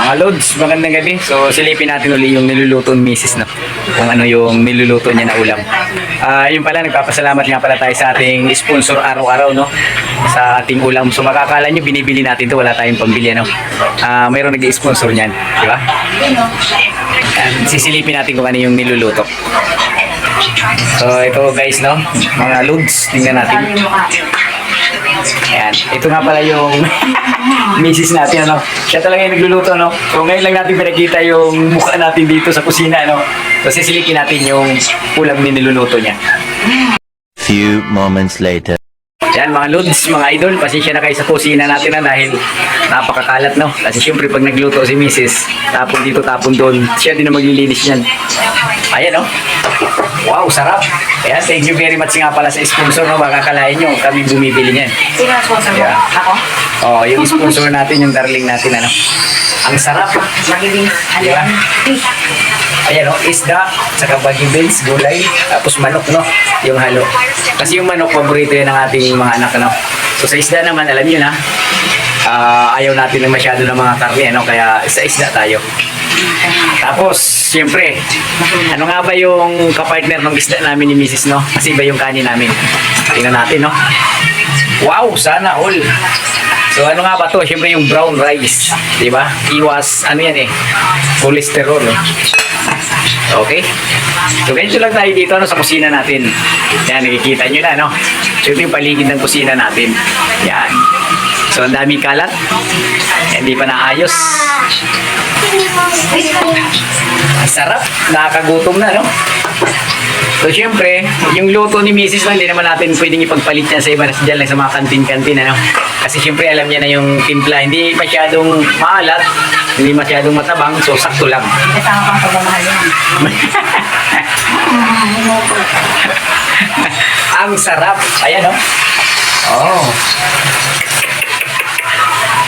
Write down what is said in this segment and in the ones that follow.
Mga Lods, magandang gabi. So, silipin natin uli yung niluluto ni Mrs. No? Kung ano yung niluluto niya na ulam. Yun pala, nagpapasalamat nga pala tayo sa ating sponsor araw-araw, no? Sa ating ulam. So, makakala nyo, binibili natin to, wala tayong pambili, no? Mayroon nag-sponsor niyan, di ba? Sisilipin natin kung ano yung niluluto. So, ito guys, no? Mga Lods, tingnan natin. Ayan. Ito nga pala yung misis natin, ano? Siya talaga yung nagluluto, no? So, ngayon lang natin pinakita yung mukha natin dito sa kusina, no? So, sisilipin natin yung ulam ni niluluto niya. Few moments later. Yan, mga Lods, mga idol, pasensya na kayo sa kusina natin na dahil napakakalat, no? Kasi syempre pag nagluto si misis, tapon dito, tapon doon, siya din na maglilinis niyan. Ayan, no? Wow, sarap. Ayan, thank you very much nga pala sa sponsor, no? Makakalain nyo, kami bumibili niyan. Sino ang sponsor mo? Yeah. Ako? Oh, yung sponsor natin, yung darling natin, ano? Ang sarap. Magiging, ano Diba? yan? Fish. Ayan, no? Isda, saka baggy beans, gulay, tapos manok, no? Yung halo. Kasi yung manok, paborito yan ng ating mga anak, no? So sa isda naman, alam nyo na, ayaw natin ng masyado ng mga karne, no? Kaya sa isda tayo. Tapos, siyempre, ano nga ba yung kapartner ng isda namin ni Mrs., no? Kasi iba yung kanin namin. Tingnan natin, no? Wow, sana all. So, ano nga ba to? Siyempre yung brown rice. Diba? Iwas, ano yan eh? Cholesterol, no? Okay? So, ganito lang tayo dito, no? Sa kusina natin. Yan, nakikita nyo na, no? So, ito yung paligid ng kusina natin. Yan. So, ang daming kalat. Hindi pa naayos. Ang sarap. Nakakagutom na, no? So, syempre, yung luto ni Mrs. lang, hindi naman natin pwedeng ipagpalit niya sa iba na dyan lang sa mga kantin-kantin, ano? Kasi syempre, alam niya na yung timpla. Hindi masyadong maalat, hindi masyadong matabang, so sakto lang. Kasama kang pagmamahal yan. Ang sarap. Ayan, no? Oh.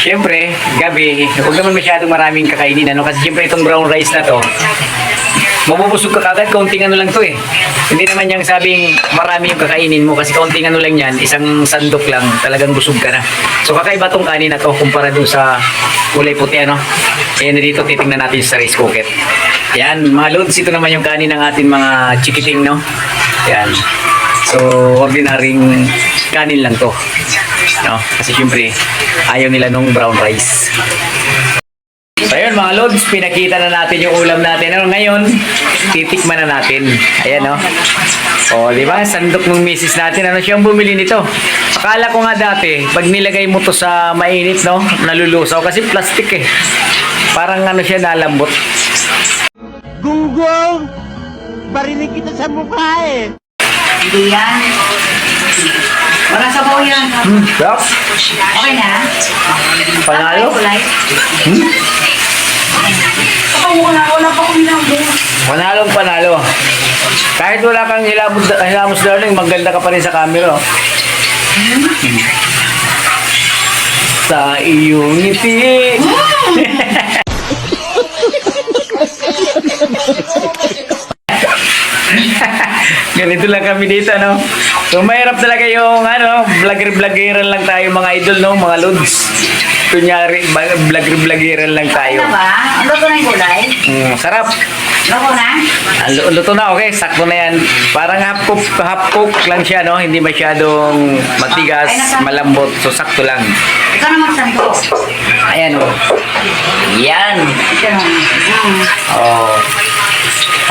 Siyempre, gabi, huwag naman masyadong maraming kakainin, ano? Kasi siyempre itong brown rice na to, mabubusog ka kagad, kaunting ano lang to eh. Hindi naman yung sabing marami yung kakainin mo kasi kaunting ano lang yan, isang sandok lang, talagang busog ka na. So kakaiba tong kanin na to kumpara dun sa kulay puti, ano? Ayan na dito, titingnan natin sa rice cooker. Yan, mga Lods, ito naman yung kanin ng ating mga chikiting, no? Yan. So, ordinaryong kanin lang to. No? Kasi syempre, ayaw nila nung brown rice. So ayun mga Lods, pinakita na natin yung ulam natin. Ano, ngayon, titikman na natin. Ayan, no? O, di ba? Sandok ng misis natin. Ano siyang bumili nito? Akala ko nga dati, pag nilagay mo to sa mainit, no? Nalulusaw. Kasi plastic eh. Parang ano siya, nalambot. Gunggong! Barinig kita sa mukha eh! Hindi yan. Wala sabaw yan. Sarap. Okay na? Panalo? Kulay? Kapag wala pa kong binambing. Panalo. Kahit wala kang hilamos darling, maganda ka pa rin sa camera. Oh. Sa iyong ngiti. Ganito lang kami dito, no? So, mahirap talaga yung, ano, vlogger-vloggeran lang tayo, mga idol, no? Mga Lods. Kunyari, vlogger-vloggeran lang tayo. Ano ba? Ang luto na yung gulay? Sarap. Luto na? Luto na, okay? Sakto na yan. Parang half-cook lang siya, no? Hindi masyadong matigas, malambot. So, sakto lang. Ikaw na magsanto. Ayan, oh. Yan. Ito na. Oh.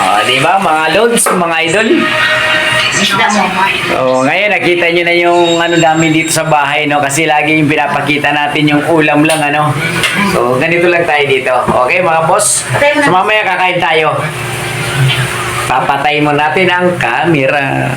Oh, di ba, mga Lods, mga idol? Isda mo. Oh, ngayon nakita niyo na yung ano namin dito sa bahay, no? Kasi lagi yung pinapakita natin yung ulam lang, ano? So, ganito lang tayo dito. Okay, mga boss? So, mamaya kakain tayo. Papatayin mo natin ang camera.